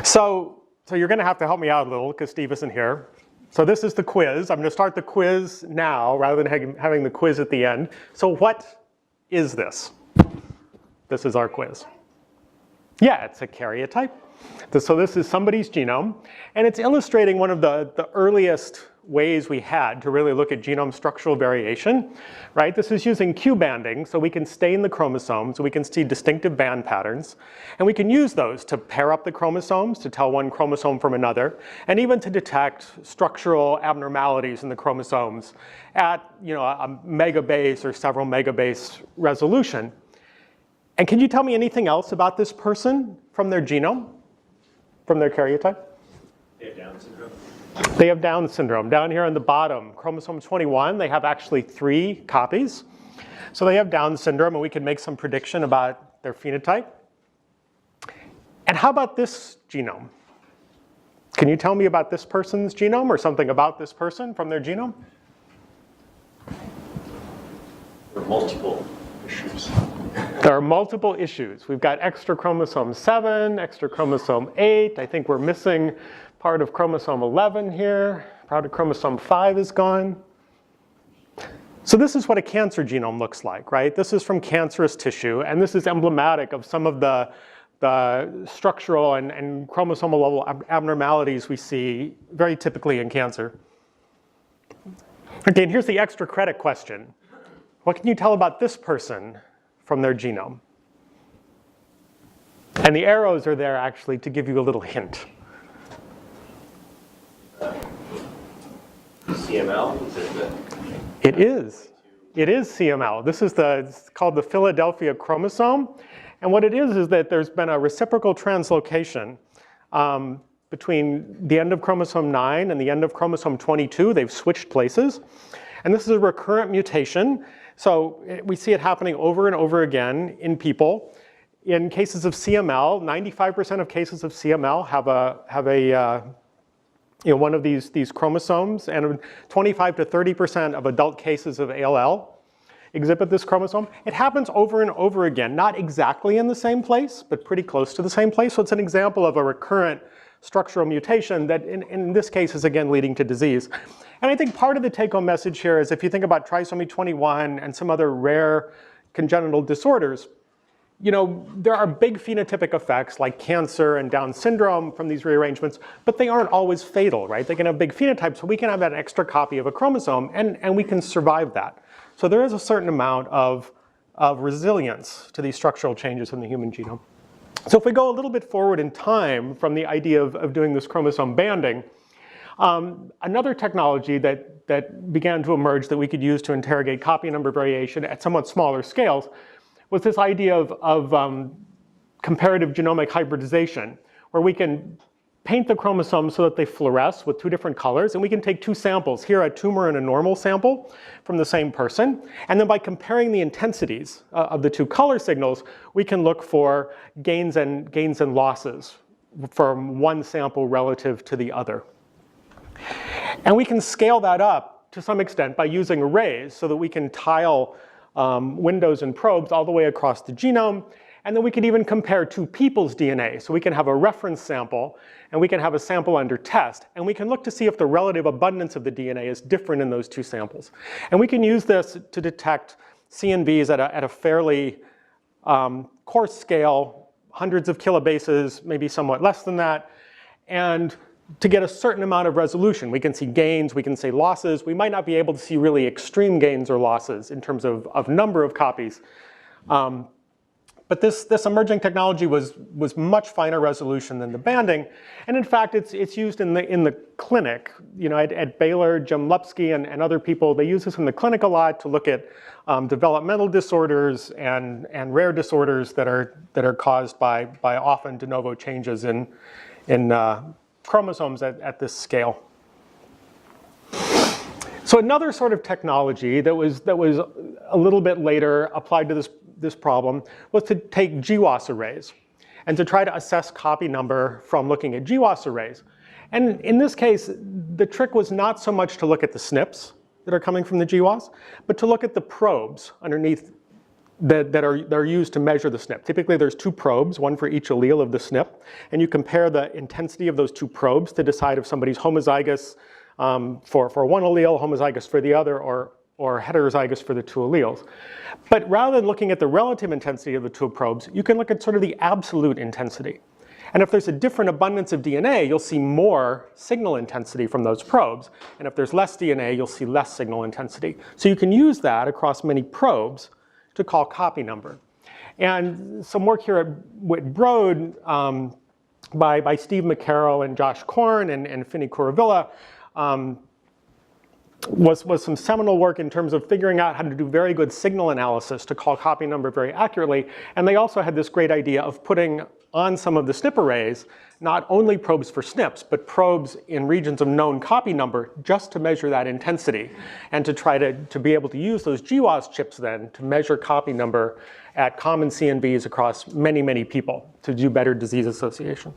So you're going to have to help me out a little because Steve isn't here. So this is the quiz. I'm going to start the quiz now rather than having the quiz at the end. So what is this? This is our quiz. Yeah, it's a karyotype. So this is somebody's genome, and it's illustrating one of the earliest ways we had to really look at genome structural variation, right? This is using Q banding, so we can stain the chromosomes, so we can see distinctive band patterns, and we can use those to pair up the chromosomes, to tell one chromosome from another, and even to detect structural abnormalities in the chromosomes at, a megabase or several megabase resolution. And can you tell me anything else about this person from their genome, from their karyotype? They have Down syndrome. They have Down syndrome. Down here on the bottom, chromosome 21, they have actually 3 copies. So they have Down syndrome, and we can make some prediction about their phenotype. And how about this genome? Can you tell me about this person's genome or something about this person from their genome? There are multiple issues. There are multiple issues. We've got extra chromosome 7, extra chromosome 8. I think we're missing part of chromosome 11 here. Part of chromosome 5 is gone. So this is what a cancer genome looks like, right? This is from cancerous tissue, and this is emblematic of some of the structural and chromosomal level abnormalities we see very typically in cancer. Again, here's the extra credit question. What can you tell about this person from their genome? And the arrows are there actually to give you a little hint. CML? It is. It is CML. This is it's called the Philadelphia chromosome. And what it is that there's been a reciprocal translocation between the end of chromosome 9 and the end of chromosome 22. They've switched places. And this is a recurrent mutation. So we see it happening over and over again in people. In cases of CML, 95% of cases of CML have one of these chromosomes, and 25 to 30% of adult cases of ALL exhibit this chromosome. It happens over and over again, not exactly in the same place, but pretty close to the same place. So it's an example of a recurrent structural mutation that in this case is again leading to disease. And I think part of the take-home message here is if you think about trisomy 21 and some other rare congenital disorders, there are big phenotypic effects like cancer and Down syndrome from these rearrangements, but they aren't always fatal, right? They can have big phenotypes, so we can have an extra copy of a chromosome, and we can survive that. So there is a certain amount of resilience to these structural changes in the human genome. So if we go a little bit forward in time from the idea of doing this chromosome banding, another technology that began to emerge that we could use to interrogate copy number variation at somewhat smaller scales was this idea of comparative genomic hybridization, where we can paint the chromosomes so that they fluoresce with 2 different colors, and we can take 2 samples, here a tumor and a normal sample from the same person, and then by comparing the intensities of the 2 color signals, we can look for gains and losses from one sample relative to the other. And we can scale that up to some extent by using arrays so that we can tile windows and probes all the way across the genome, and then we can even compare 2 people's DNA. So we can have a reference sample, and we can have a sample under test, and we can look to see if the relative abundance of the DNA is different in those 2 samples. And we can use this to detect CNVs at a fairly coarse scale, hundreds of kilobases, maybe somewhat less than that, and to get a certain amount of resolution. We can see gains, we can see losses. We might not be able to see really extreme gains or losses in terms of number of copies. But this emerging technology was much finer resolution than the banding. And in fact, it's used in the clinic. At Baylor, Jim Lupsky and other people, they use this in the clinic a lot to look at developmental disorders and rare disorders that are caused by often de novo changes in chromosomes at this scale. So another sort of technology that was a little bit later applied to this problem was to take GWAS arrays and to try to assess copy number from looking at GWAS arrays. And in this case, the trick was not so much to look at the SNPs that are coming from the GWAS, but to look at the probes underneath that are used to measure the SNP. Typically there's 2 probes, one for each allele of the SNP, and you compare the intensity of those 2 probes to decide if somebody's homozygous for one allele, homozygous for the other, or heterozygous for the 2 alleles. But rather than looking at the relative intensity of the 2 probes, you can look at sort of the absolute intensity. And if there's a different abundance of DNA, you'll see more signal intensity from those probes. And if there's less DNA, you'll see less signal intensity. So you can use that across many probes to call copy number. And some work here at Broad by Steve McCarroll and Josh Korn and Finny Kuravilla was some seminal work in terms of figuring out how to do very good signal analysis to call copy number very accurately. And they also had this great idea of putting on some of the SNP arrays not only probes for SNPs, but probes in regions of known copy number just to measure that intensity and to try to be able to use those GWAS chips then to measure copy number at common CNVs across many, many people to do better disease association.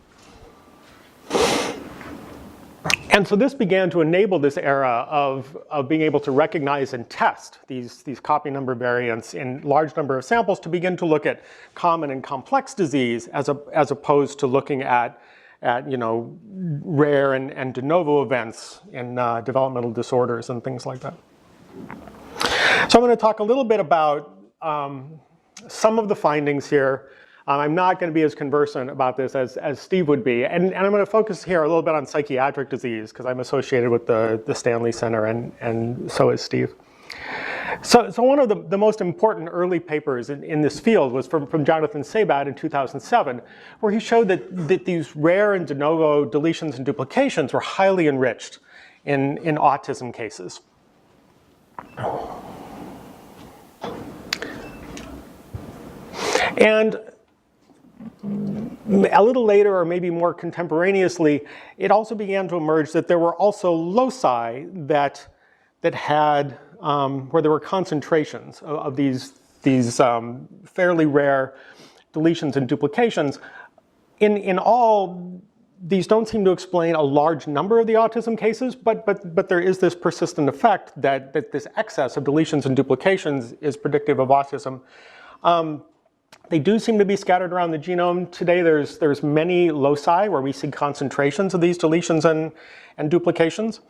And so this began to enable this era of being able to recognize and test these copy number variants in large number of samples to begin to look at common and complex disease as opposed to looking at rare and de novo events in developmental disorders and things like that. So I'm going to talk a little bit about some of the findings here. I'm not going to be as conversant about this as Steve would be. And I'm going to focus here a little bit on psychiatric disease because I'm associated with the Stanley Center and so is Steve. So one of the most important early papers in this field was from Jonathan Sabat in 2007, where he showed that these rare and de novo deletions and duplications were highly enriched in autism cases. And a little later, or maybe more contemporaneously, it also began to emerge that there were also loci that had where there were concentrations of these fairly rare deletions and duplications. In all, these don't seem to explain a large number of the autism cases, but there is this persistent effect that this excess of deletions and duplications is predictive of autism. They do seem to be scattered around the genome. Today there's many loci where we see concentrations of these deletions and duplications.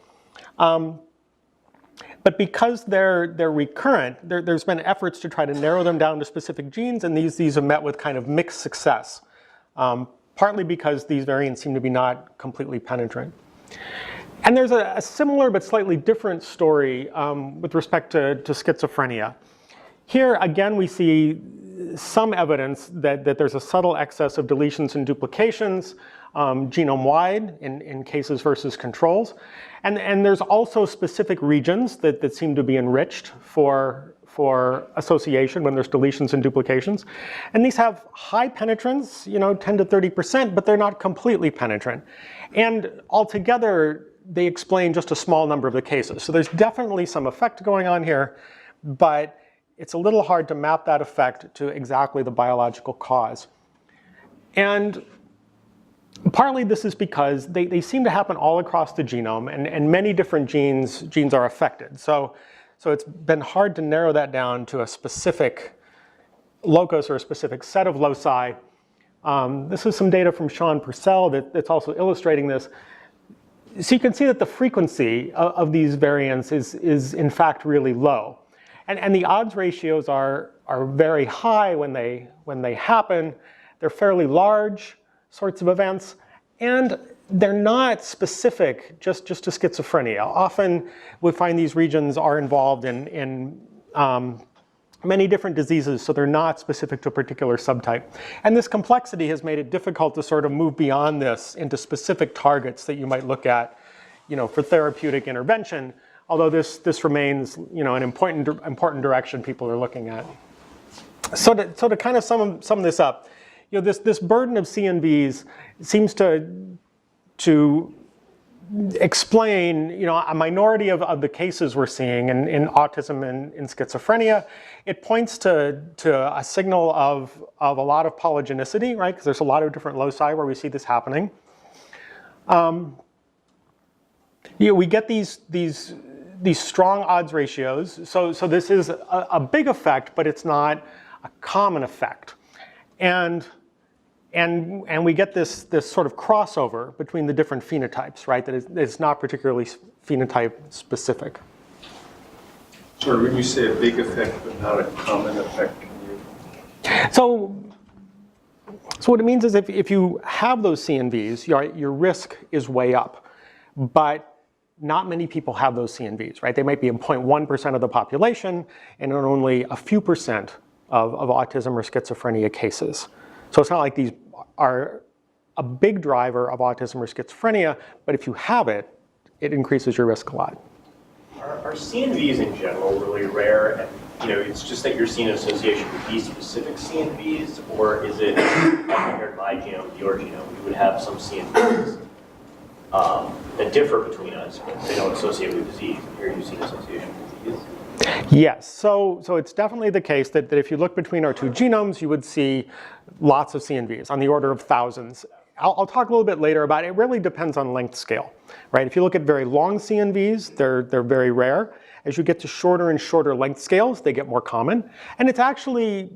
But because they're recurrent, there's been efforts to try to narrow them down to specific genes, and these have met with kind of mixed success, partly because these variants seem to be not completely penetrant. And there's a similar but slightly different story with respect to schizophrenia. Here, again, we see some evidence that there's a subtle excess of deletions and duplications genome-wide in cases versus controls. And there's also specific regions that seem to be enriched for association when there's deletions and duplications. And these have high penetrance, 10 to 30%, but they're not completely penetrant. And altogether, they explain just a small number of the cases. So there's definitely some effect going on here, but it's a little hard to map that effect to exactly the biological cause. And partly this is because they seem to happen all across the genome, and many different genes are affected. So it's been hard to narrow that down to a specific locus or a specific set of loci. This is some data from Sean Purcell that's also illustrating this. So you can see that the frequency of these variants is in fact really low. And the odds ratios are very high when they happen. They're fairly large sorts of events, and they're not specific just to schizophrenia. Often we find these regions are involved in many different diseases, so they're not specific to a particular subtype. And this complexity has made it difficult to sort of move beyond this into specific targets that you might look at, for therapeutic intervention. Although this remains, an important direction people are looking at. So to kind of sum this up, this burden of CNVs seems to explain, a minority of the cases we're seeing in autism and in schizophrenia. It points to a signal of a lot of polygenicity, right? Because there's a lot of different loci where we see this happening. We get these strong odds ratios. So this is a big effect, but it's not a common effect. And we get this sort of crossover between the different phenotypes, right? That is not particularly phenotype specific. Sorry, when you say a big effect but not a common effect, can you? So what it means is if you have those CNVs, your risk is way up. But not many people have those CNVs, right? They might be in 0.1% of the population and in only a few percent of autism or schizophrenia cases. So it's not like these are a big driver of autism or schizophrenia, but if you have it, it increases your risk a lot. Are CNVs in general really rare? And, it's just that you're seeing an association with these specific CNVs, or is it compared by genome, your genome, we would have some CNVs that differ between us, but they don't associate with disease. And here you see an association with disease. Yes, so it's definitely the case that if you look between our two genomes, you would see lots of CNVs on the order of thousands. I'll talk a little bit later about it. It really depends on length scale, right? If you look at very long CNVs, they're very rare. As you get to shorter and shorter length scales, they get more common. And it's actually,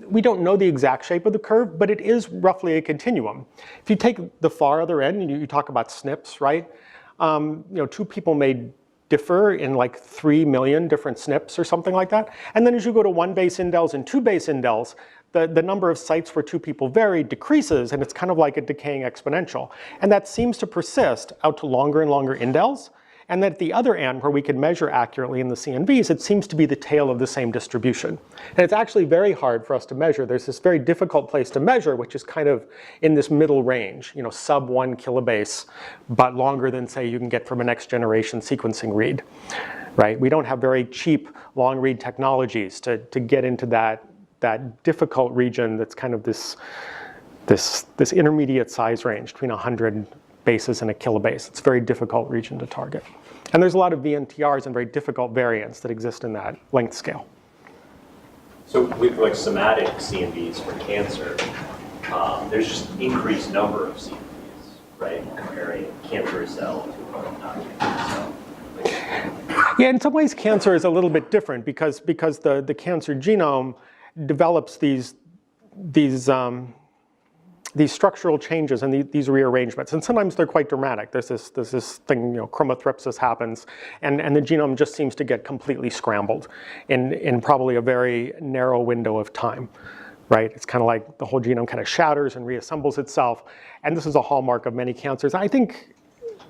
we don't know the exact shape of the curve, but it is roughly a continuum. If you take the far other end, you talk about SNPs, right? Two people may differ in like 3 million different SNPs or something like that. And then as you go to 1 base indels and 2 base indels, the number of sites where two people vary decreases, and it's kind of like a decaying exponential. And that seems to persist out to longer and longer indels. And at the other end, where we can measure accurately in the CNVs, it seems to be the tail of the same distribution. And it's actually very hard for us to measure. There's this very difficult place to measure, which is kind of in this middle range, sub 1 kilobase, but longer than, say, you can get from a next generation sequencing read, right? We don't have very cheap long read technologies to get into that difficult region that's kind of this intermediate size range between 100 bases and a kilobase. It's a very difficult region to target. And there's a lot of VNTRs and very difficult variants that exist in that length scale. So with like somatic CNVs for cancer, there's just increased number of CNVs, right? Comparing cancer cell to non-cancer cell. Yeah, in some ways cancer is a little bit different because the cancer genome develops these structural changes and these rearrangements, and sometimes they're quite dramatic. There's this thing, chromothripsis happens, and the genome just seems to get completely scrambled in probably a very narrow window of time, right? It's kind of like the whole genome kind of shatters and reassembles itself, and this is a hallmark of many cancers. I think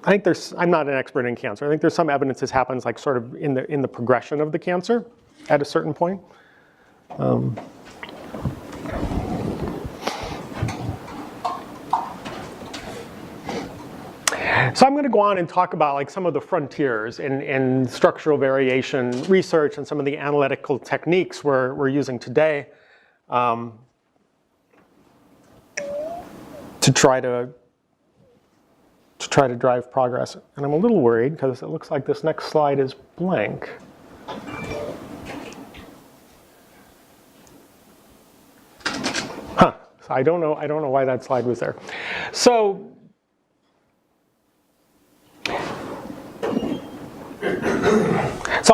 I'm not an expert in cancer. I think there's some evidence this happens like sort of in the progression of the cancer at a certain point. So I'm going to go on and talk about like some of the frontiers in structural variation research and some of the analytical techniques we're using today to try to drive progress. And I'm a little worried because it looks like this next slide is blank. Huh. So I don't know why that slide was there. So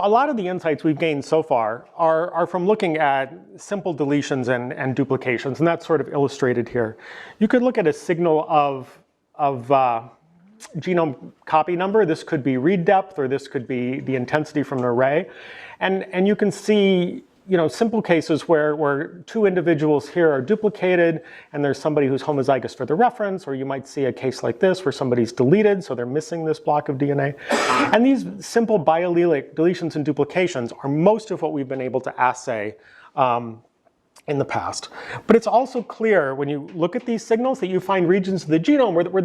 a lot of the insights we've gained so far are from looking at simple deletions and duplications, and that's sort of illustrated here. You could look at a signal of genome copy number. This could be read depth, or this could be the intensity from an array. And you can see simple cases where two individuals here are duplicated and there's somebody who's homozygous for the reference, or you might see a case like this where somebody's deleted, so they're missing this block of DNA. And these simple biallelic deletions and duplications are most of what we've been able to assay in the past. But it's also clear when you look at these signals that you find regions of the genome where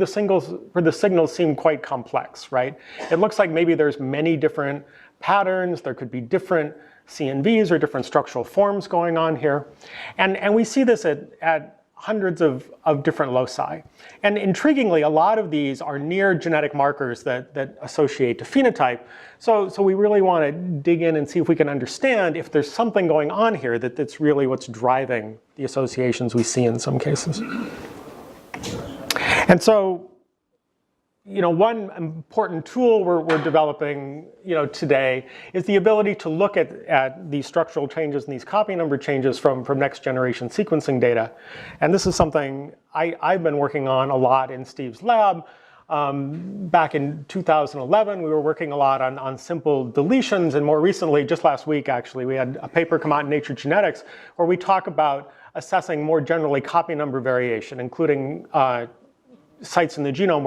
the signals seem quite complex, right? It looks like maybe there's many different patterns, there could be different CNVs or different structural forms going on here. And we see this at hundreds of different loci. And intriguingly, a lot of these are near genetic markers that associate to phenotype. So we really want to dig in and see if we can understand if there's something going on here that's really what's driving the associations we see in some cases. And so one important tool we're developing, today is the ability to look at these structural changes and these copy number changes from next generation sequencing data. And this is something I've been working on a lot in Steve's lab. Back in 2011, we were working a lot on simple deletions, and more recently, just last week actually, we had a paper come out in Nature Genetics where we talk about assessing more generally copy number variation, including sites in the genome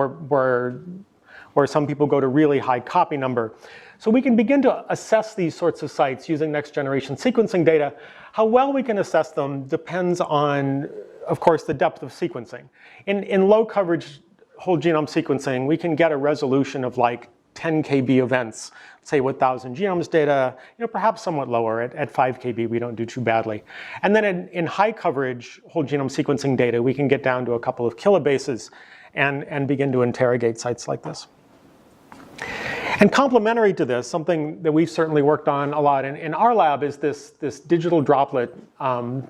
where some people go to really high copy number. So we can begin to assess these sorts of sites using next generation sequencing data. How well we can assess them depends on, of course, the depth of sequencing. In low coverage whole genome sequencing, we can get a resolution of like 10 kb events, say with 1,000 genomes data, perhaps somewhat lower. At 5 kb, we don't do too badly. And then in high coverage whole genome sequencing data, we can get down to a couple of kilobases and begin to interrogate sites like this. And complementary to this, something that we've certainly worked on a lot in our lab is this digital droplet, I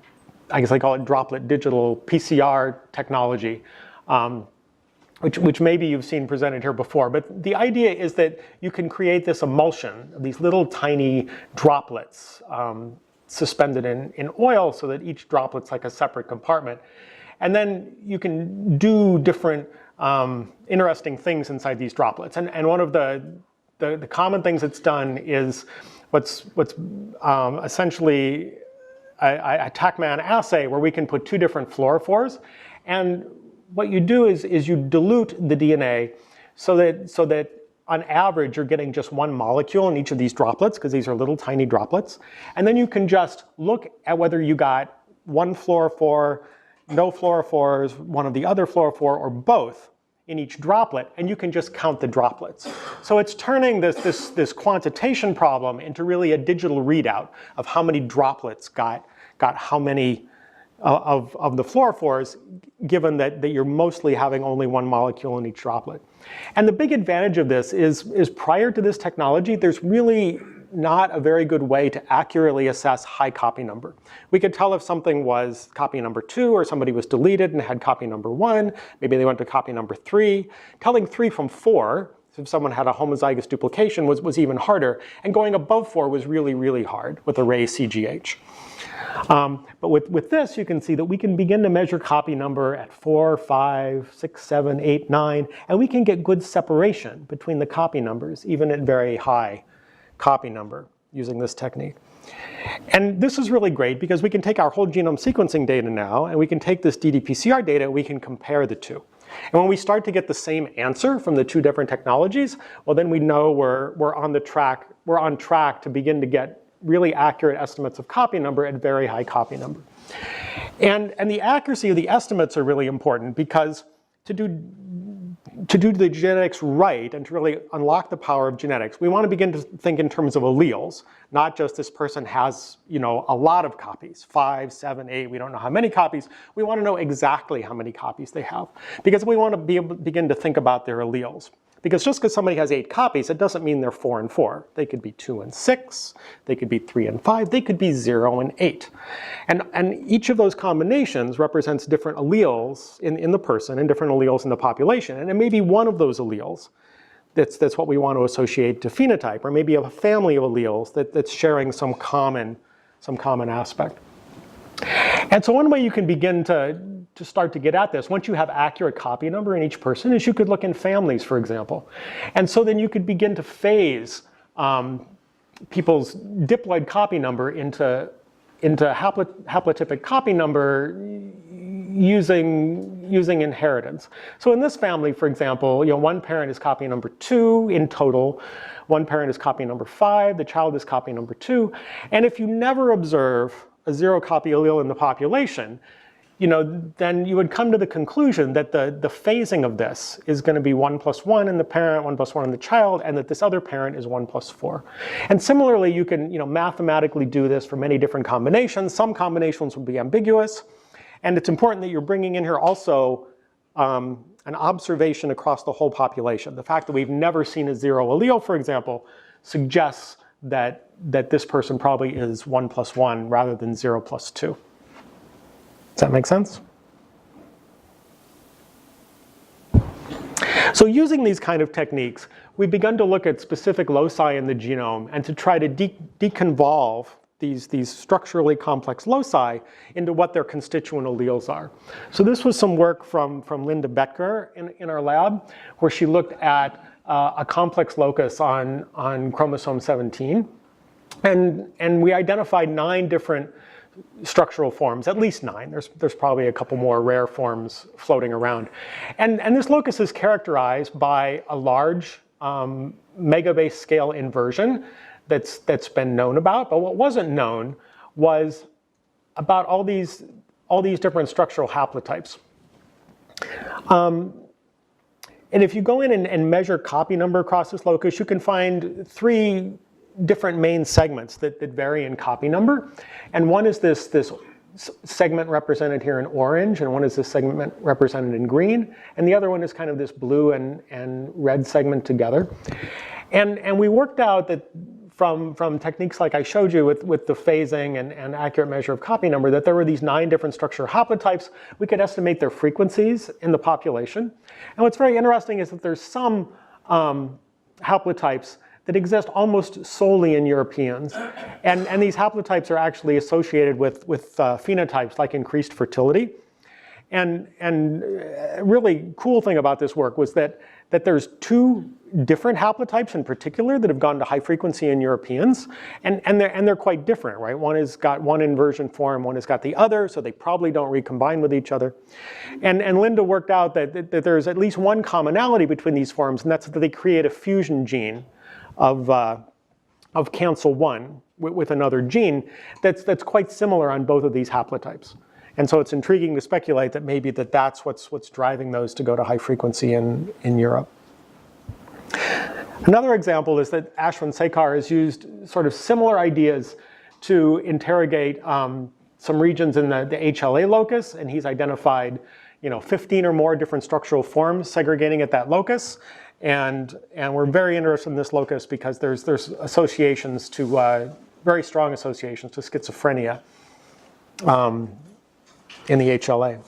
guess I call it droplet digital PCR technology, which maybe you've seen presented here before. But the idea is that you can create this emulsion of these little tiny droplets suspended in oil so that each droplet's like a separate compartment. And then you can do different interesting things inside these droplets. And one of the common things it's done is what's essentially a TACMAN assay where we can put two different fluorophores. And what you do is you dilute the DNA so that on average you're getting just one molecule in each of these droplets, because these are little tiny droplets. And then you can just look at whether you got one fluorophore, no fluorophores, one of the other fluorophore, or both in each droplet, and you can just count the droplets. So it's turning this quantitation problem into really a digital readout of how many droplets got how many of the fluorophores, given that you're mostly having only one molecule in each droplet. And the big advantage of this is prior to this technology, there's really not a very good way to accurately assess high copy number. We could tell if something was copy number 2 or somebody was deleted and had copy number 1. Maybe they went to copy number 3. Telling 3 from 4, if someone had a homozygous duplication, was even harder. And going above 4 was really, really hard with array CGH. But with this, you can see that we can begin to measure copy number at 4, 5, 6, 7, 8, 9, and we can get good separation between the copy numbers, even at very high copy number using this technique. And this is really great because we can take our whole genome sequencing data now, and we can take this ddPCR data, and we can compare the two. And when we start to get the same answer from the two different technologies, well, then we know we're on track to begin to get really accurate estimates of copy number at very high copy number. And the accuracy of the estimates are really important because to do the genetics right and to really unlock the power of genetics, we want to begin to think in terms of alleles, not just this person has, a lot of copies, 5, 7, 8, we don't know how many copies. We want to know exactly how many copies they have because we want to begin to think about their alleles. Because just because somebody has 8 copies, it doesn't mean they're 4 and 4. They could be 2 and 6, they could be 3 and 5, they could be 0 and 8. And each of those combinations represents different alleles in the person and different alleles in the population. And it may be one of those alleles that's what we want to associate to phenotype, or maybe a family of alleles that's sharing some common aspect. And so one way you can begin to start to get at this, once you have accurate copy number in each person, is you could look in families, for example. And so then you could begin to phase people's diploid copy number into haplotypic copy number using inheritance. So in this family, for example, one parent is copy number 2 in total, one parent is copy number 5, the child is copy number 2. And if you never observe a 0 copy allele in the population, then you would come to the conclusion that the phasing of this is going to be 1 + 1 in the parent, 1 + 1 in the child, and that this other parent is 1 + 4. And similarly, you can mathematically do this for many different combinations. Some combinations will be ambiguous, and it's important that you're bringing in here also an observation across the whole population. The fact that we've never seen a 0 allele, for example, suggests that this person probably is 1 + 1 rather than 0 + 2. Does that make sense? So using these kind of techniques, we've begun to look at specific loci in the genome and to try to deconvolve these structurally complex loci into what their constituent alleles are. So this was some work from Linda Becker in our lab, where she looked at a complex locus on chromosome 17. And we identified 9 different structural forms, at least 9. There's probably a couple more rare forms floating around. And this locus is characterized by a large megabase scale inversion that's been known about. But what wasn't known was about all these different structural haplotypes. And if you go in and measure copy number across this locus, you can find 3 different main segments that vary in copy number. And one is this segment represented here in orange, and one is this segment represented in green, and the other one is kind of this blue and red segment together. And we worked out that from techniques like I showed you with the phasing and accurate measure of copy number, that there were these 9 different structural haplotypes. We could estimate their frequencies in the population. And what's very interesting is that there's some haplotypes that exist almost solely in Europeans. And these haplotypes are actually associated with phenotypes like increased fertility. And a really cool thing about this work was that there's 2 different haplotypes in particular that have gone to high frequency in Europeans, and they're quite different, right? One has got one inversion form, one has got the other, so they probably don't recombine with each other. And Linda worked out that there's at least one commonality between these forms, and that's that they create a fusion gene of cancel 1 with another gene that's quite similar on both of these haplotypes. And so it's intriguing to speculate that maybe that's what's driving those to go to high frequency in Europe. Another example is that Handsaker has used sort of similar ideas to interrogate some regions in the HLA locus, and he's identified 15 or more different structural forms segregating at that locus. And we're very interested in this locus because there's associations to, very strong associations to schizophrenia in the HLA.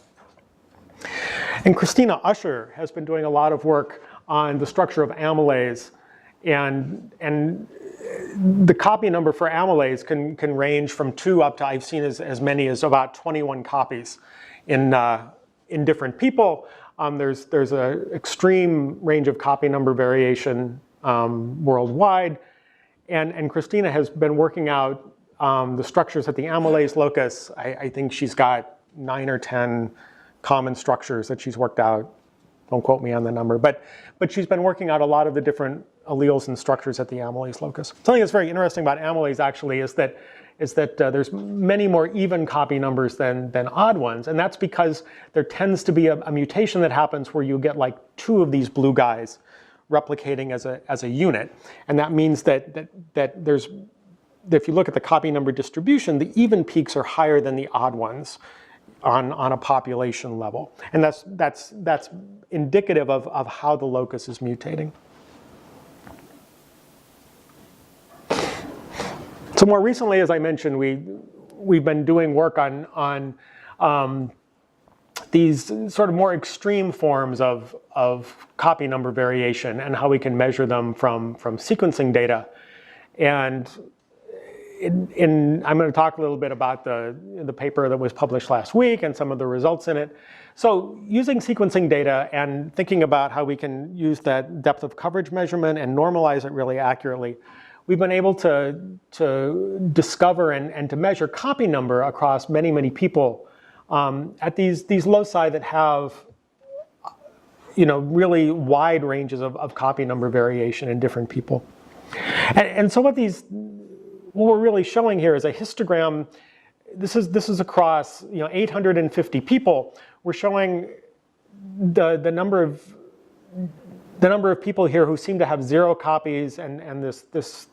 And Christina Usher has been doing a lot of work on the structure of amylase, and the copy number for amylase can range from 2 up to, I've seen as many as about 21 copies in different people. There's an extreme range of copy number variation worldwide, and Christina has been working out the structures at the amylase locus. I think she's got 9 or 10 common structures that she's worked out. Don't quote me on the number, but she's been working out a lot of the different alleles and structures at the amylase locus. Something that's very interesting about amylase actually is that there's many more even copy numbers than odd ones, and that's because there tends to be a mutation that happens where you get like 2 of these blue guys replicating as a unit, and that means that if you look at the copy number distribution, the even peaks are higher than the odd ones on a population level, and that's indicative of how the locus is mutating. So more recently, as I mentioned, we've been doing work on these sort of more extreme forms of copy number variation and how we can measure them from sequencing data. And I'm going to talk a little bit about the paper that was published last week and some of the results in it. So using sequencing data and thinking about how we can use that depth of coverage measurement and normalize it really accurately, we've been able to discover and to measure copy number across many, many people at these loci that have really wide ranges of copy number variation in different people. And so what we're really showing here is a histogram. This is across 850 people. We're showing the number of people here who seem to have 0 copies, and this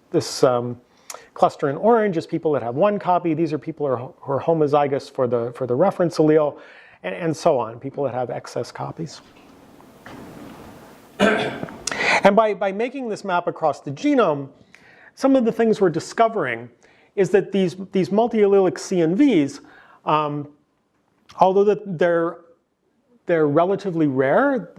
cluster in orange is people that have 1 copy. These are people who are homozygous for the reference allele, and so on, people that have excess copies. And by making this map across the genome, some of the things we're discovering is that these multi-allelic CNVs, although that they're relatively rare,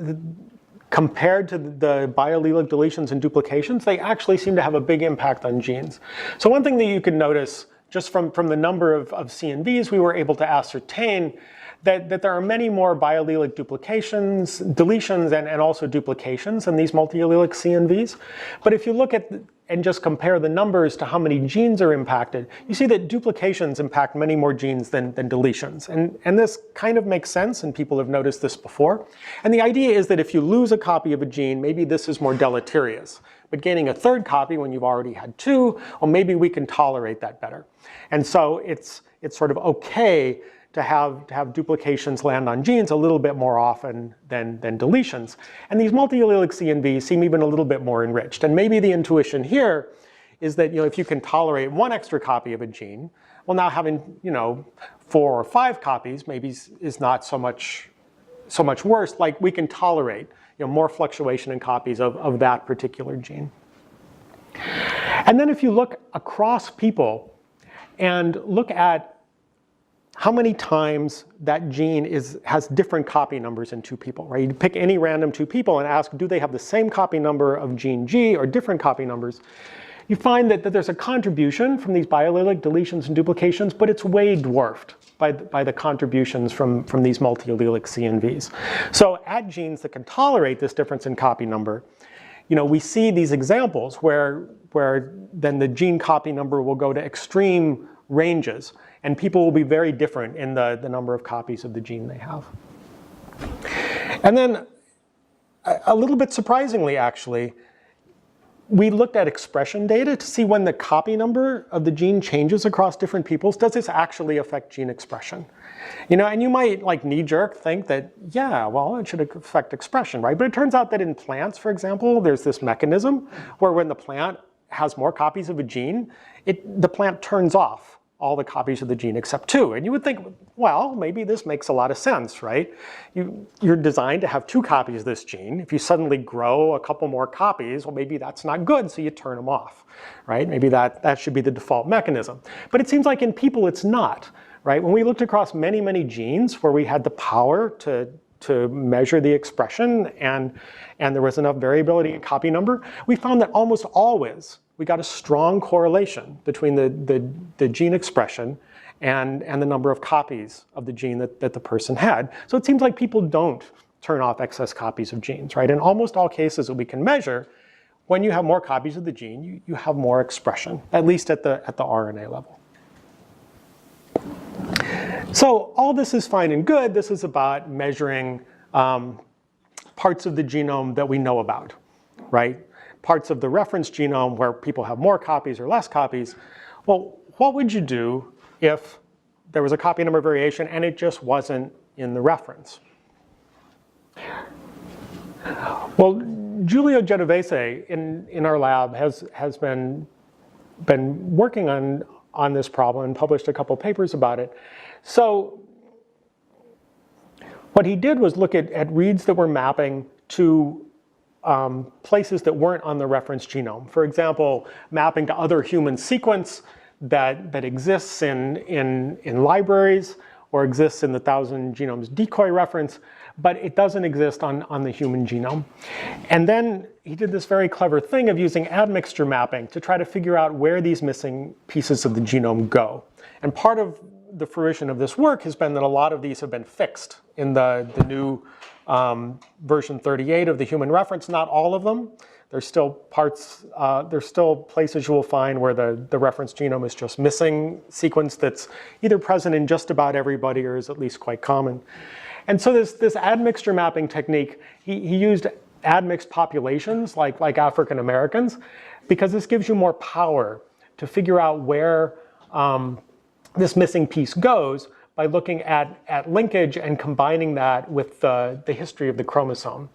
compared to the biallelic deletions and duplications, they actually seem to have a big impact on genes. So one thing that you can notice just from the number of CNVs, we were able to ascertain that there are many more biallelic duplications, deletions, and also duplications in these multi-allelic CNVs. But if you look at and just compare the numbers to how many genes are impacted, you see that duplications impact many more genes than deletions. And this kind of makes sense, and people have noticed this before. And the idea is that if you lose a copy of a gene, maybe this is more deleterious. But gaining a third copy when you've already had two, well, maybe we can tolerate that better. And so it's sort of okay to have duplications land on genes a little bit more often than deletions. And these multi-allelic CNVs seem even a little bit more enriched. And maybe the intuition here is that, if you can tolerate one extra copy of a gene, well, now having 4 or 5 copies maybe is not so much worse. Like, we can tolerate more fluctuation in copies of that particular gene. And then if you look across people and look at how many times that gene has different copy numbers in 2 people, right? You pick any random 2 people and ask, do they have the same copy number of gene G or different copy numbers? You find that there's a contribution from these biallelic deletions and duplications, but it's way dwarfed by the contributions from these multi-allelic CNVs. So at genes that can tolerate this difference in copy number, we see these examples where then the gene copy number will go to extreme ranges, and people will be very different in the number of copies of the gene they have. And then, a little bit surprisingly actually, we looked at expression data to see when the copy number of the gene changes across different peoples. Does this actually affect gene expression? And you might knee-jerk think that, yeah, well, it should affect expression, right? But it turns out that in plants, for example, there's this mechanism where when the plant has more copies of a gene, the plant turns off all the copies of the gene except 2. And you would think, well, maybe this makes a lot of sense, right? You're designed to have 2 copies of this gene. If you suddenly grow a couple more copies, well, maybe that's not good, so you turn them off, right? Maybe that should be the default mechanism. But it seems like in people it's not, right? When we looked across many, many genes where we had the power to measure the expression and there was enough variability in copy number, we found that almost always we got a strong correlation between the gene expression and the number of copies of the gene that the person had. So it seems like people don't turn off excess copies of genes, right? In almost all cases that we can measure, when you have more copies of the gene, you have more expression, at least at the RNA level. So all this is fine and good. This is about measuring parts of the genome that we know about, right? Parts of the reference genome where people have more copies or less copies. Well, what would you do if there was a copy number variation and it just wasn't in the reference? Well, Giulio Genovese in our lab has been working on this problem and published a couple papers about it. So what he did was look at reads that were mapping to places that weren't on the reference genome. For example, mapping to other human sequence that exists in libraries or exists in the 1,000 Genomes Decoy reference, but it doesn't exist on the human genome. And then he did this very clever thing of using admixture mapping to try to figure out where these missing pieces of the genome go. And part of the fruition of this work has been that a lot of these have been fixed in the new version 38 of the human reference. Not all of them. There's still parts, there's still places you will find where the reference genome is just missing sequence that's either present in just about everybody or is at least quite common. And so this admixture mapping technique, he used admixed populations like African Americans, because this gives you more power to figure out where this missing piece goes by looking at linkage and combining that with the history of the chromosome.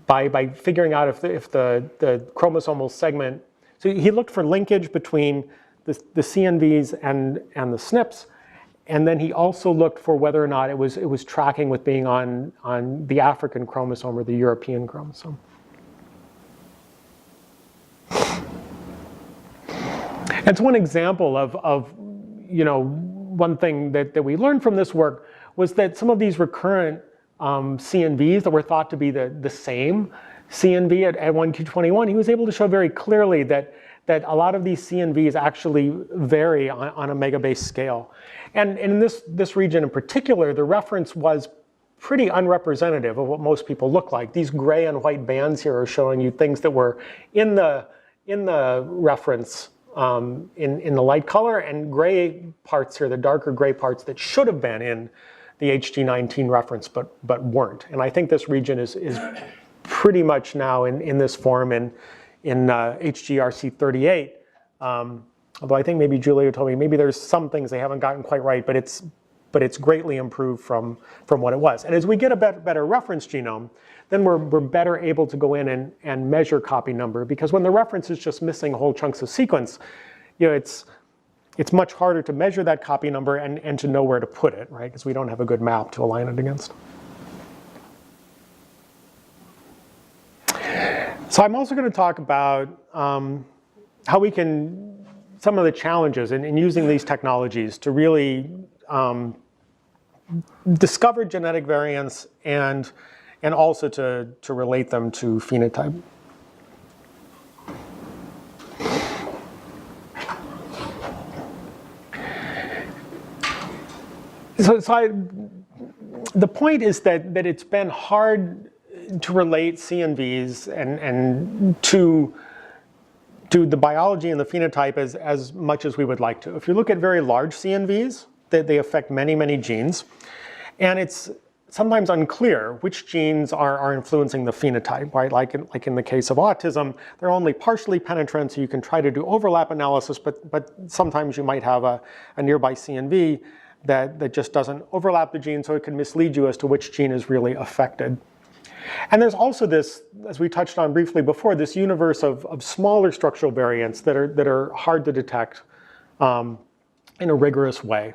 By figuring out if the chromosomal segment, so he looked for linkage between the CNVs and the SNPs, and then he also looked for whether or not it was tracking with being on the African chromosome or the European chromosome. That's one example of one thing that we learned from this work was that some of these recurrent CNVs that were thought to be the same CNV at 1q21, he was able to show very clearly that a lot of these CNVs actually vary on a megabase scale. And in this region in particular, the reference was pretty unrepresentative of what most people look like. These gray and white bands here are showing you things that were in the reference in the light color, and gray parts here, the darker gray parts that should have been in the HG19 reference but weren't. And I think this region is pretty much now in this form in HGRC38. Although I think maybe Julia told me maybe there's some things they haven't gotten quite right, but it's greatly improved from what it was. And as we get a better reference genome, then we're better able to go in and measure copy number, because when the reference is just missing whole chunks of sequence, it's much harder to measure that copy number and to know where to put it, right? Because we don't have a good map to align it against. So I'm also going to talk about how we can, some of the challenges in using these technologies to really discover genetic variants and also to relate them to phenotype. The point is that it's been hard to relate CNVs and to the biology and the phenotype as much as we would like to. If you look at very large CNVs, they affect many, many genes. And it's sometimes unclear which genes are influencing the phenotype, right? Like in the case of autism, they're only partially penetrant, so you can try to do overlap analysis, but sometimes you might have a nearby CNV that just doesn't overlap the gene, so it can mislead you as to which gene is really affected. And there's also this, as we touched on briefly before, this universe of smaller structural variants that are hard to detect in a rigorous way.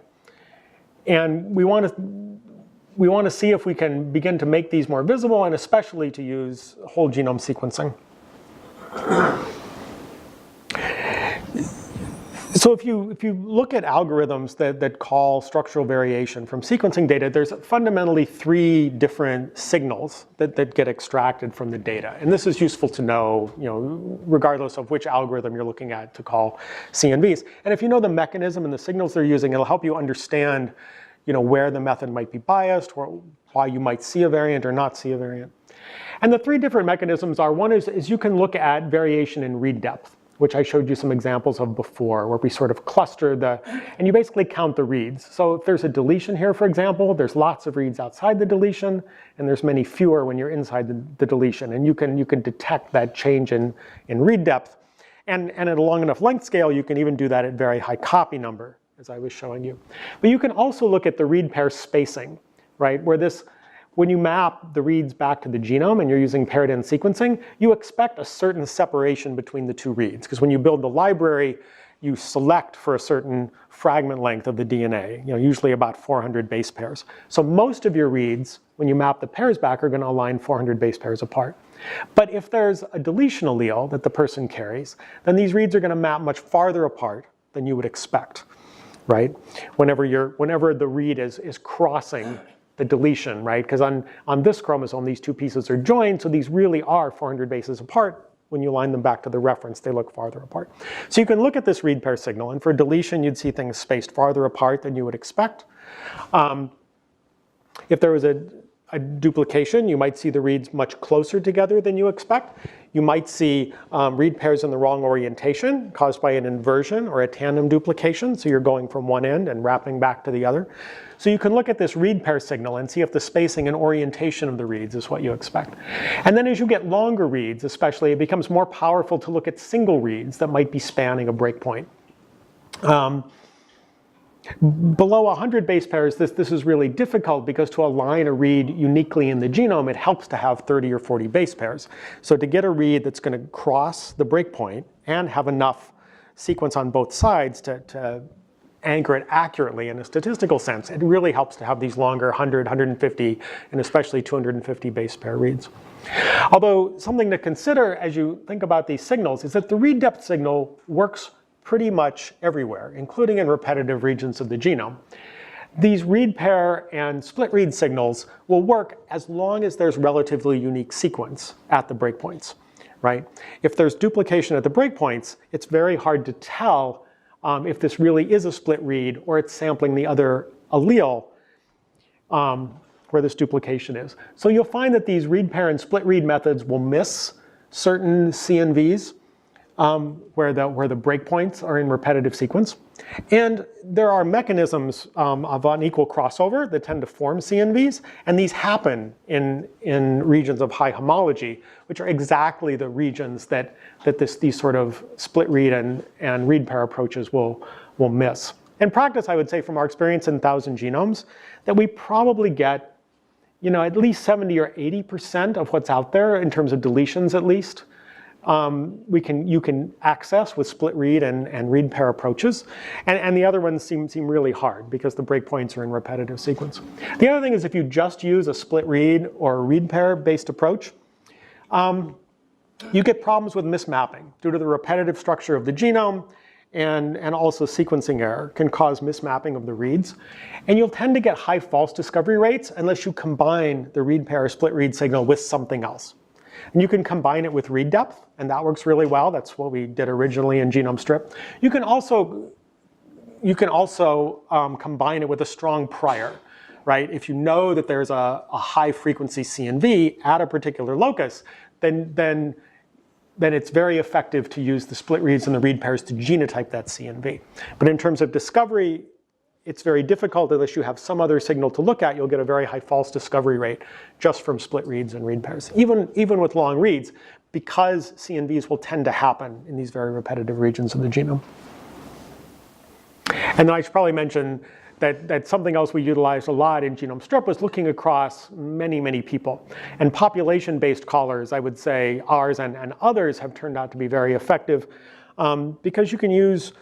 And we want to see if we can begin to make these more visible, and especially to use whole genome sequencing. So if you look at algorithms that call structural variation from sequencing data, there's fundamentally 3 different signals that get extracted from the data. And this is useful to know, regardless of which algorithm you're looking at to call CNVs. And if you know the mechanism and the signals they're using, it'll help you understand, where the method might be biased, or why you might see a variant or not see a variant. And the 3 different mechanisms are, one is you can look at variation in read depth, which I showed you some examples of before, where we sort of cluster and you basically count the reads. So if there's a deletion here, for example, there's lots of reads outside the deletion, and there's many fewer when you're inside the deletion. And you can detect that change in read depth. And at a long enough length scale, you can even do that at very high copy number, as I was showing you. But you can also look at the read pair spacing, right? When you map the reads back to the genome and you're using paired-end sequencing, you expect a certain separation between the 2 reads. Because when you build the library, you select for a certain fragment length of the DNA, usually about 400 base pairs. So most of your reads, when you map the pairs back, are going to align 400 base pairs apart. But if there's a deletion allele that the person carries, then these reads are going to map much farther apart than you would expect, right? Whenever the read is crossing the deletion, right? Because on this chromosome, these 2 pieces are joined, so these really are 400 bases apart. When you line them back to the reference, they look farther apart. So you can look at this read pair signal, and for deletion, you'd see things spaced farther apart than you would expect. If there was a duplication, you might see the reads much closer together than you expect. You might see read pairs in the wrong orientation caused by an inversion or a tandem duplication. So you're going from one end and wrapping back to the other. So you can look at this read pair signal and see if the spacing and orientation of the reads is what you expect. And then as you get longer reads, especially, it becomes more powerful to look at single reads that might be spanning a breakpoint. Below 100 base pairs, this is really difficult, because to align a read uniquely in the genome, it helps to have 30 or 40 base pairs. So to get a read that's going to cross the breakpoint and have enough sequence on both sides to anchor it accurately in a statistical sense, it really helps to have these longer 100, 150, and especially 250 base pair reads. Although something to consider as you think about these signals is that the read depth signal works pretty much everywhere, including in repetitive regions of the genome. These read pair and split read signals will work as long as there's relatively unique sequence at the breakpoints, right? If there's duplication at the breakpoints, it's very hard to tell if this really is a split read or it's sampling the other allele where this duplication is. So you'll find that these read pair and split read methods will miss certain CNVs where the breakpoints are in repetitive sequence. And there are mechanisms of unequal crossover that tend to form CNVs, and these happen in regions of high homology, which are exactly the regions that these sort of split read and read pair approaches will miss. In practice, I would say from our experience in 1,000 genomes, that we probably get at least 70 or 80% of what's out there in terms of deletions at least. You can access with split read and read pair approaches. And the other ones seem really hard because the breakpoints are in repetitive sequence. The other thing is if you just use a split read or a read pair based approach, you get problems with mismapping due to the repetitive structure of the genome, and also sequencing error can cause mismapping of the reads. And you'll tend to get high false discovery rates unless you combine the read pair or split read signal with something else. And you can combine it with read depth, and that works really well. That's what we did originally in Genome Strip. You can also combine it with a strong prior, right? If you know that there's a high frequency CNV at a particular locus, then it's very effective to use the split reads and the read pairs to genotype that CNV. But in terms of discovery, it's very difficult unless you have some other signal to look at. You'll get a very high false discovery rate just from split reads and read pairs, even with long reads, because CNVs will tend to happen in these very repetitive regions of the genome. And then I should probably mention that something else we utilized a lot in Genome Strip was looking across many, many people. And population-based callers, I would say ours and others, have turned out to be very effective because you can use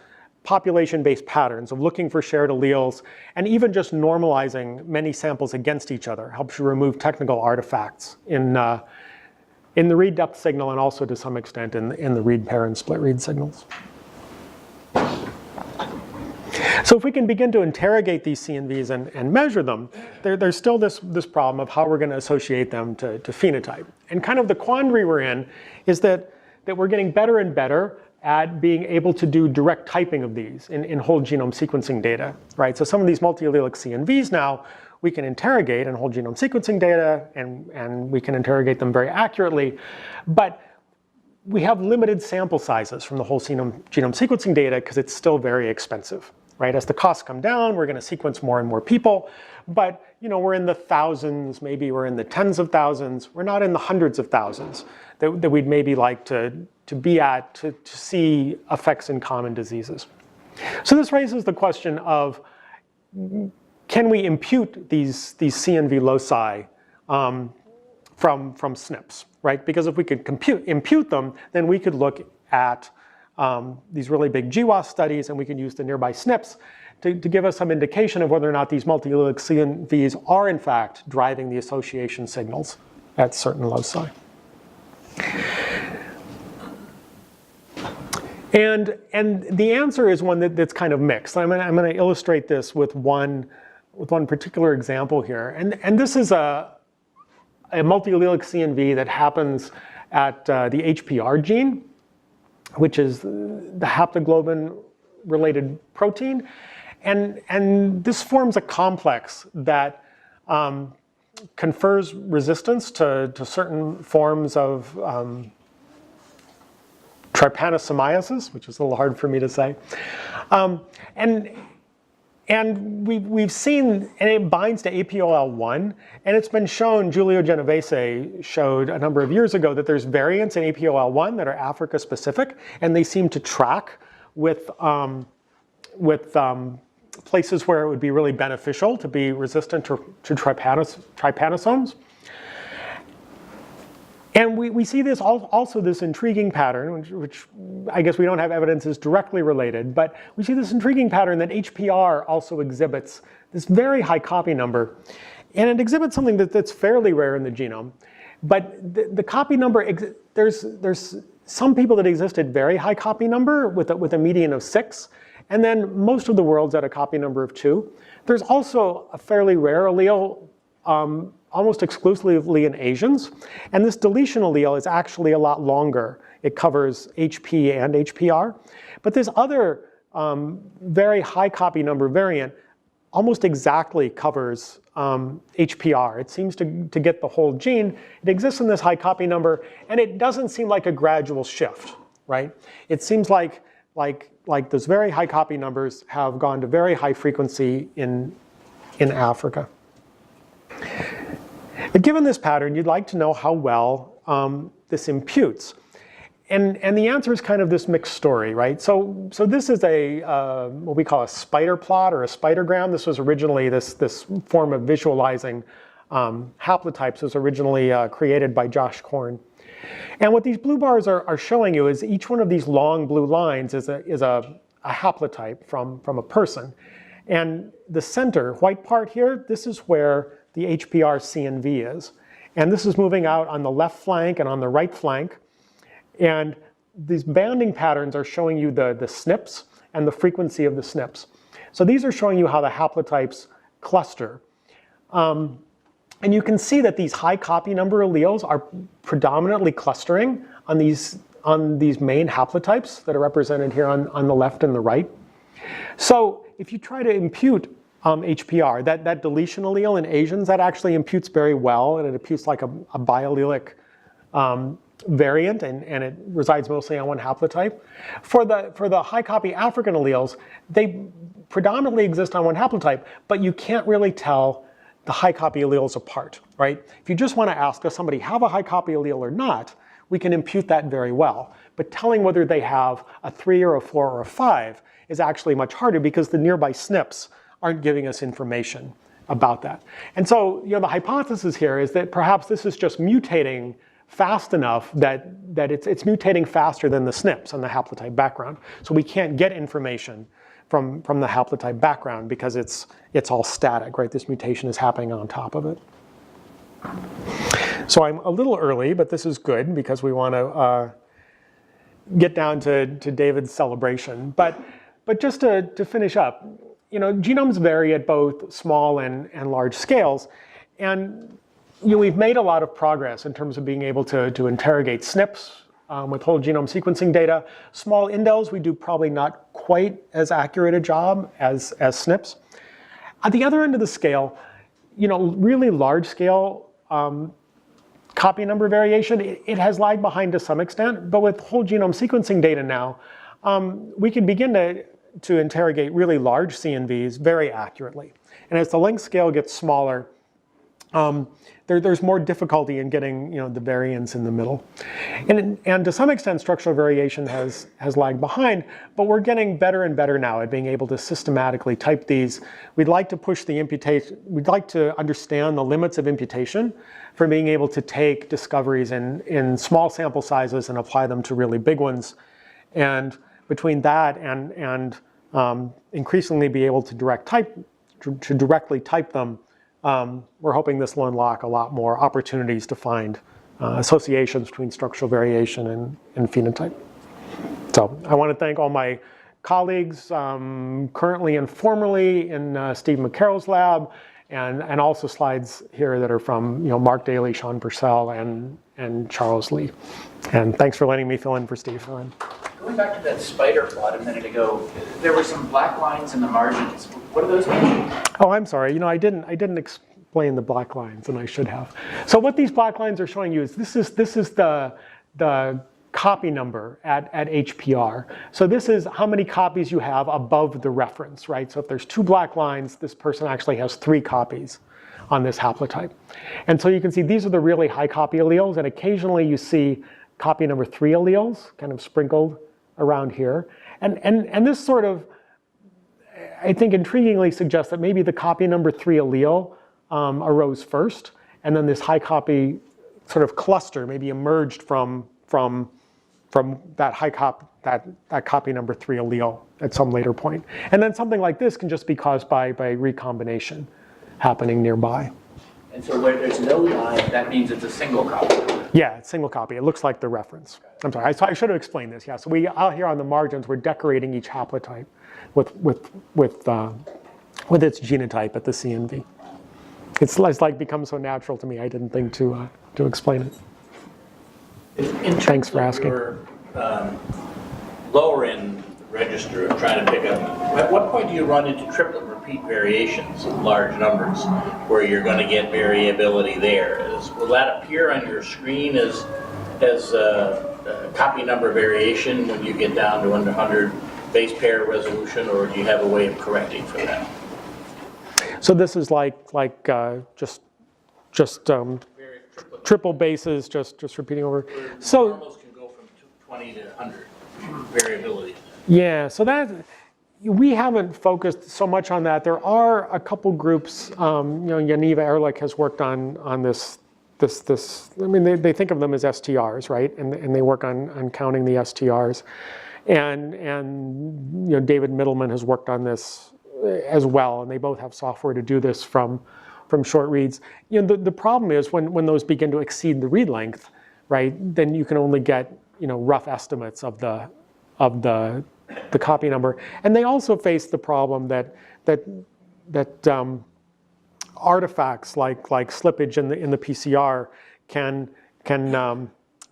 population-based patterns of looking for shared alleles, and even just normalizing many samples against each other helps you remove technical artifacts in the read depth signal and also to some extent in the read pair and split read signals. So if we can begin to interrogate these CNVs and measure them, there's still this problem of how we're going to associate them to phenotype. And kind of the quandary we're in is that we're getting better and better at being able to do direct typing of these in whole genome sequencing data, right? So some of these multi-allelic CNVs now, we can interrogate in whole genome sequencing data, and we can interrogate them very accurately. But we have limited sample sizes from the whole genome sequencing data because it's still very expensive, right? As the costs come down, we're going to sequence more and more people. But we're in the thousands, maybe we're in the tens of thousands. We're not in the hundreds of thousands that we'd maybe like to be at to see effects in common diseases. So this raises the question of, can we impute these CNV loci from SNPs, right? Because if we could impute them, then we could look at these really big GWAS studies, and we can use the nearby SNPs to give us some indication of whether or not these multi-allelic CNVs are in fact driving the association signals at certain loci. And the answer is one that's kind of mixed. I'm going to illustrate this with one particular example here. And this is a multi-allelic CNV that happens at the HPR gene, which is the haptoglobin-related protein. And this forms a complex that confers resistance to certain forms of trypanosomiasis, which is a little hard for me to say. And we've seen, and it binds to APOL1, and it's been shown, Giulio Genovese showed a number of years ago that there's variants in APOL1 that are Africa specific, and they seem to track with places where it would be really beneficial to be resistant to trypanosomes. And we see this also this intriguing pattern, which I guess we don't have evidence is directly related, but we see this intriguing pattern that HPR also exhibits this very high copy number. And it exhibits something that's fairly rare in the genome. But the copy number, there's some people that exist at very high copy number with a median of 6. And then most of the world's at a copy number of 2. There's also a fairly rare allele, almost exclusively in Asians. And this deletion allele is actually a lot longer. It covers HP and HPR. But this other very high copy number variant almost exactly covers HPR. It seems to get the whole gene. It exists in this high copy number, and it doesn't seem like a gradual shift, right? It seems like those very high copy numbers have gone to very high frequency in Africa. But given this pattern, you'd like to know how well this imputes. And the answer is kind of this mixed story, right? So this is what we call a spider plot or a spidergram. This was originally, this form of visualizing haplotypes was originally created by Josh Korn. And what these blue bars are showing you is each one of these long blue lines is a haplotype from a person. And the center, white part here, this is where the HPR CNV is. And this is moving out on the left flank and on the right flank. And these banding patterns are showing you the SNPs and the frequency of the SNPs. So these are showing you how the haplotypes cluster. And you can see that these high copy number alleles are predominantly clustering on these main haplotypes that are represented here on the left and the right. So if you try to impute HPR, that deletion allele in Asians, that actually imputes very well, and it imputes like a biallelic variant, and it resides mostly on one haplotype. For the high copy African alleles, they predominantly exist on one haplotype, but you can't really tell the high copy alleles apart, right? If you just want to ask, does somebody have a high copy allele or not, we can impute that very well. But telling whether they have a 3 or a 4 or a 5 is actually much harder because the nearby SNPs aren't giving us information about that. And so, the hypothesis here is that perhaps this is just mutating fast enough that it's mutating faster than the SNPs on the haplotype background. So we can't get information from the haplotype background because it's all static, right? This mutation is happening on top of it. So I'm a little early, but this is good because we want to get down to David's celebration. But just to finish up, genomes vary at both small and large scales. And we've made a lot of progress in terms of being able to interrogate SNPs with whole genome sequencing data. Small indels, we do probably not quite as accurate a job as SNPs. At the other end of the scale, really large scale copy number variation, it has lagged behind to some extent, but with whole genome sequencing data now, we can begin to interrogate really large CNVs very accurately. And as the length scale gets smaller, there's more difficulty in getting the variance in the middle. And to some extent, structural variation has lagged behind, but we're getting better and better now at being able to systematically type these. We'd like to push the imputation, we'd like to understand the limits of imputation for being able to take discoveries in small sample sizes and apply them to really big ones. And between that and increasingly be able to directly type them, we're hoping this will unlock a lot more opportunities to find associations between structural variation and phenotype. So I want to thank all my colleagues currently and formerly in Steve McCarroll's lab, and also slides here that are from Mark Daly, Sean Purcell, and Charles Lee. And thanks for letting me fill in for Steve. Going back to that spider plot a minute ago, there were some black lines in the margins. What do those mean? Oh, I'm sorry. I didn't explain the black lines, and I should have. So what these black lines are showing you is this is the copy number at HPR. So this is how many copies you have above the reference, right? So if there's 2 black lines, this person actually has 3 copies on this haplotype. And so you can see these are the really high copy alleles, and occasionally you see copy number 3 alleles kind of sprinkled around here. And this sort of, I think, intriguingly suggests that maybe the copy number 3 allele arose first, and then this high copy sort of cluster maybe emerged from that that copy number 3 allele at some later point. And then something like this can just be caused by recombination happening nearby. And so where there's no line, that means it's a single copy. Yeah, it's single copy. It looks like the reference. I'm sorry, I should have explained this. Yeah, so out here on the margins, we're decorating each haplotype with with its genotype at the CNV. It's like become so natural to me, I didn't think to explain it. In Thanks terms for of asking. your lower end register of trying to pick up, at what point do you run into triplet repeat variations in large numbers where you're going to get variability there? Will that appear on your screen as copy number variation when you get down to under 100 base pair resolution, or do you have a way of correcting for that? So this is just triple bases, just repeating over. So Normals can go from 20 to 100 variability. yeah, so that we haven't focused so much on that. There are a couple groups. Yaniva Ehrlich has worked on this. I mean, they think of them as STRs, right? And they work on counting the STRs. And David Middleman has worked on this as well, and they both have software to do this from short reads. The problem is when those begin to exceed the read length, right? Then you can only get rough estimates of the copy number, and they also face the problem that artifacts like slippage in the PCR can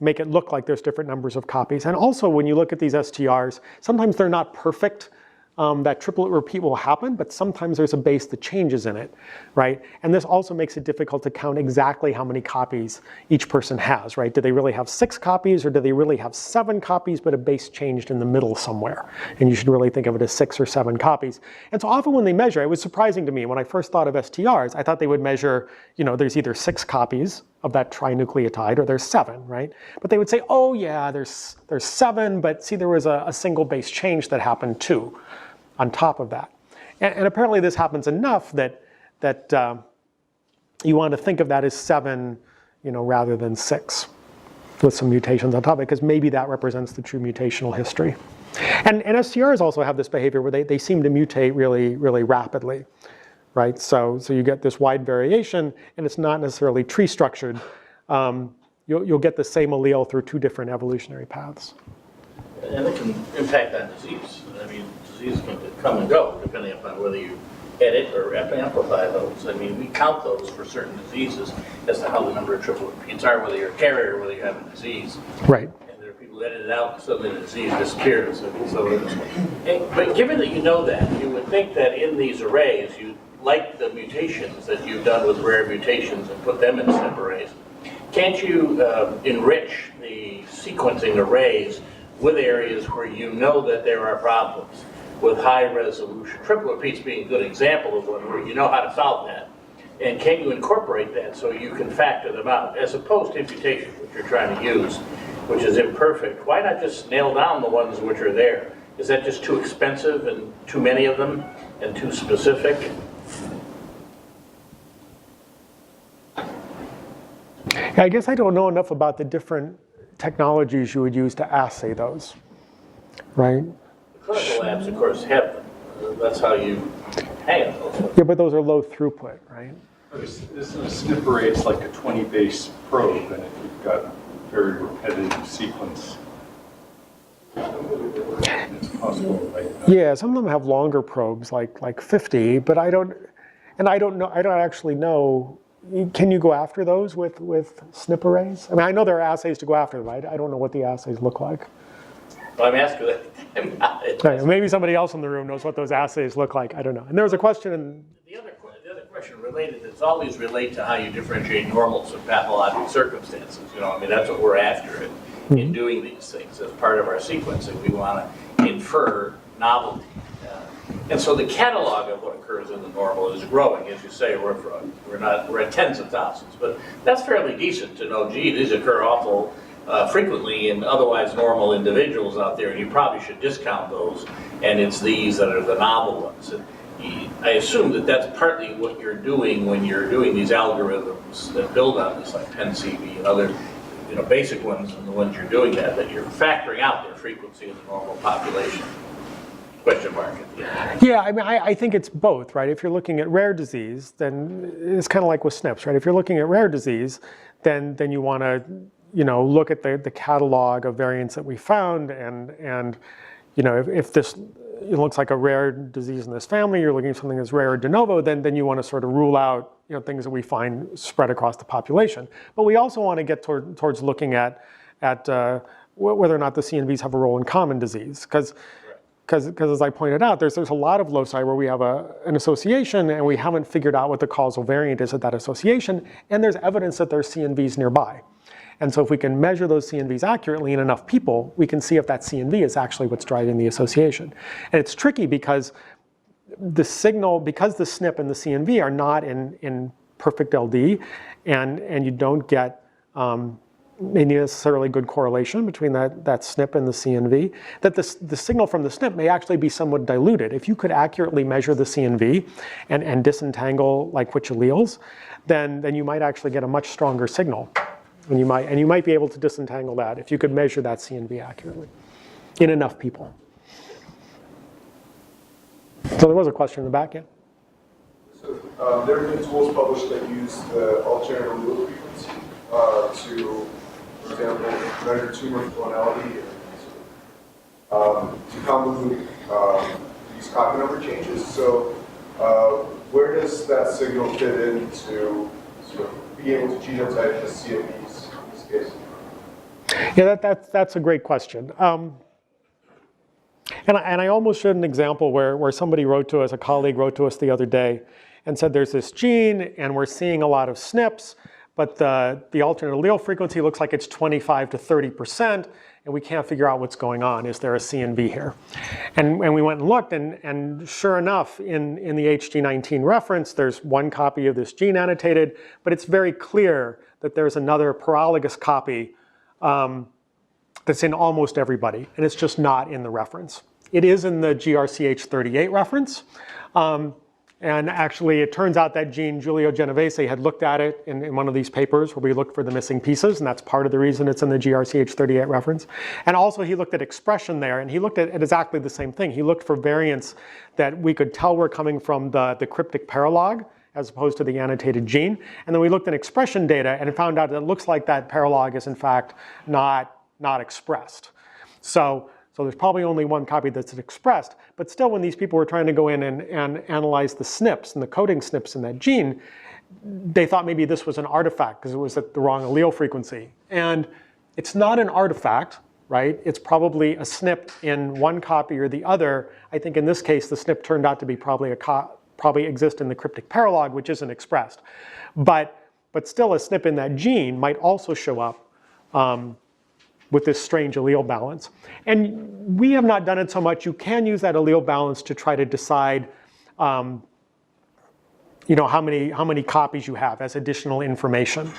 make it look like there's different numbers of copies. And also when you look at these STRs, sometimes they're not perfect. That triplet repeat will happen, but sometimes there's a base that changes in it, right? And this also makes it difficult to count exactly how many copies each person has, right? Do they really have 6 copies, or do they really have 7 copies, but a base changed in the middle somewhere? And you should really think of it as 6 or 7 copies. And so often when they measure, it was surprising to me when I first thought of STRs, I thought they would measure, there's either 6 copies of that trinucleotide, or there's 7, right? But they would say, oh yeah, there's 7, but see, there was a single base change that happened too on top of that. And apparently this happens enough that you want to think of that as 7, rather than 6, with some mutations on top of it, because maybe that represents the true mutational history. And STRs also have this behavior where they seem to mutate really, really rapidly, right? So you get this wide variation, and it's not necessarily tree structured. You'll get the same allele through 2 different evolutionary paths. And it can impact on disease. I mean, disease can come and go depending upon whether you edit or amplify those. I mean, we count those for certain diseases as to how the number of triplet repeats are, whether you're a carrier or whether you have a disease. Right. And there are people who edit it out, and suddenly the disease disappears. But given that you know that, you would think that in these arrays, you like the mutations that you've done with rare mutations and put them in SNP arrays. Can't you enrich the sequencing arrays with areas where you know that there are problems with high resolution? Triplet repeats being a good example of one where you know how to solve that. And can you incorporate that so you can factor them out, as opposed to imputation, which you're trying to use, which is imperfect? Why not just nail down the ones which are there? Is that just too expensive and too many of them and too specific? I guess I don't know enough about the different technologies you would use to assay those, right? The clinical labs, of course, have them. That's how you handle those. Yeah, but those are low throughput, right? Isn't a SNP array, it's like a 20 base probe, and if you've got a very repetitive sequence, it's possible. Yeah, some of them have longer probes, like 50, but I don't actually know. Can you go after those with SNP arrays? I mean, I know there are assays to go after them. I don't know what the assays look like. Well, I'm asking that. Right, maybe somebody else in the room knows what those assays look like. I don't know. And there was a question in... The other question related is always relate to how you differentiate normals from pathologic circumstances. I mean, that's what we're after in doing these things. As part of our sequencing, we want to infer novelty. And so the catalog of what occurs in the normal is growing. As you say, we're at tens of thousands, but that's fairly decent to know, gee, these occur awful frequently in otherwise normal individuals out there, and you probably should discount those, and it's these that are the novel ones. And I assume that that's partly what you're doing when you're doing these algorithms that build on this, like PennCV and other basic ones, and the ones you're doing that you're factoring out their frequency in the normal population. Question mark at the end. Yeah, I mean, I think it's both, right? If you're looking at rare disease, then it's kind of like with SNPs, right? If you're looking at rare disease, then you want to, look at the catalog of variants that we found, and if this it looks like a rare disease in this family, you're looking at something that's rare de novo, then you want to sort of rule out things that we find spread across the population. But we also want to get towards looking at whether or not the CNVs have a role in common disease. Because as I pointed out, there's a lot of loci where we have an association and we haven't figured out what the causal variant is of that association, and there's evidence that there's CNVs nearby. And so if we can measure those CNVs accurately in enough people, we can see if that CNV is actually what's driving the association. And it's tricky because the signal, because the SNP and the CNV are not in perfect LD, and you don't get necessarily good correlation between that SNP and the CNV, that the signal from the SNP may actually be somewhat diluted. If you could accurately measure the CNV and disentangle like which alleles, then you might actually get a much stronger signal. And you might be able to disentangle that if you could measure that CNV accurately in enough people. So there was a question in the back, yeah? So there have been tools published that use the alternate allele frequency to, for example, measure tumor clonality and deconvolve these copy number changes. So where does that signal fit into sort of being able to genotype the CNVs in this case? Yeah, that's a great question. And I almost showed an example where somebody wrote to us, a colleague wrote to us the other day and said there's this gene and we're seeing a lot of SNPs, but the alternate allele frequency looks like it's 25 to 30%, and we can't figure out what's going on. Is there a CNV here? And we went and looked, and sure enough, in the HG19 reference, there's one copy of this gene annotated, but it's very clear that there's another paralogous copy that's in almost everybody, and it's just not in the reference. It is in the GRCH38 reference. And actually, it turns out that gene, Giulio Genovese, had looked at it in one of these papers where we looked for the missing pieces, and that's part of the reason it's in the GRCH38 reference. And also, he looked at expression there, and he looked at exactly the same thing. He looked for variants that we could tell were coming from the cryptic paralog, as opposed to the annotated gene. And then we looked at expression data, and it found out that it looks like that paralog is, in fact, not expressed. So there's probably only one copy that's expressed, but still when these people were trying to go in and analyze the SNPs and the coding SNPs in that gene, they thought maybe this was an artifact because it was at the wrong allele frequency. And it's not an artifact, right? It's probably a SNP in one copy or the other. I think in this case, the SNP turned out to be probably exist in the cryptic paralog, which isn't expressed. But still a SNP in that gene might also show up with this strange allele balance. And we have not done it so much. You can use that allele balance to try to decide how many copies you have as additional information,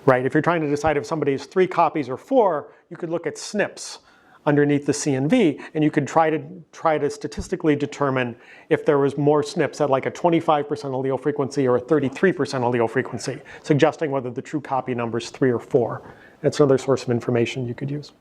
right? If you're trying to decide if somebody has 3 copies or 4, you could look at SNPs underneath the CNV, and you could try to statistically determine if there was more SNPs at like a 25% allele frequency or a 33% allele frequency, suggesting whether the true copy number is 3 or 4. That's another source of information you could use.